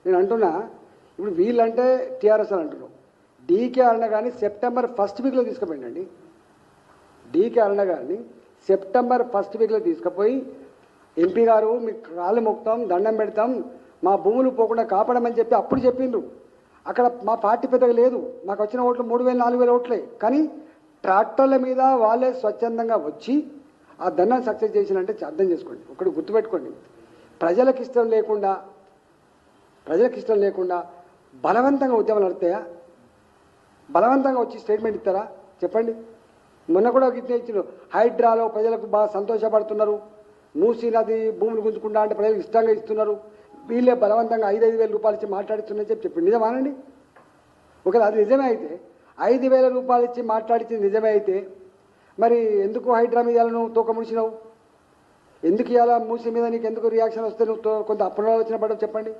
నేను అంటున్నా, ఇప్పుడు వీళ్ళంటే టీఆర్ఎస్ అని అంటున్నాం. డీకే అరుణ గారిని సెప్టెంబర్ 1st వీక్లో తీసుకుపోయిందండి. డీకే అరుణ గారిని సెప్టెంబర్ 1st వీక్లో తీసుకుపోయి ఎంపీ గారు మీకు కాళ్ళు మొక్కుతాం, దండం పెడతాం, మా భూములు పోకుండా కాపాడమని చెప్పి అప్పుడు చెప్పిండ్రు. అక్కడ మా పార్టీ పెద్దగా లేదు, మాకు వచ్చిన ఓట్లు 3000 4000 ఓట్లే. కానీ ట్రాక్టర్ల మీద వాళ్ళే స్వచ్ఛందంగా వచ్చి ఆ దండాన్ని సక్సెస్ చేసినంటే అర్థం చేసుకోండి. ఒకటి గుర్తుపెట్టుకోండి, ప్రజలకు ఇష్టం లేకుండా బలవంతంగా ఉద్యమాలు నడుతాయా? బలవంతంగా వచ్చి స్టేట్మెంట్ ఇస్తారా? చెప్పండి. మొన్న కూడా గిట్టే ఇచ్చారు, హైడ్రాలో ప్రజలకు బాగా సంతోషపడుతున్నారు, మూసీ నది భూములు గుంజుకుంటా అంటే ప్రజలకు ఇష్టంగా ఇస్తున్నారు, వీళ్ళే బలవంతంగా 5,000 రూపాయలు ఇచ్చి మాట్లాడిస్తున్నారని చెప్పి నిజమానండి? ఒకవేళ అది నిజమే అయితే, 5,000 రూపాయలు ఇచ్చి మాట్లాడించింది నిజమే అయితే మరి ఎందుకు హైడ్రా మీద నువ్వు తోక ముడిచినావు? ఎందుకు ఇవాళ మూసీ మీద నీకు ఎందుకు రియాక్షన్ వస్తే నువ్వు కొంత అప్రూవల్ వచ్చిన పడవు? చెప్పండి.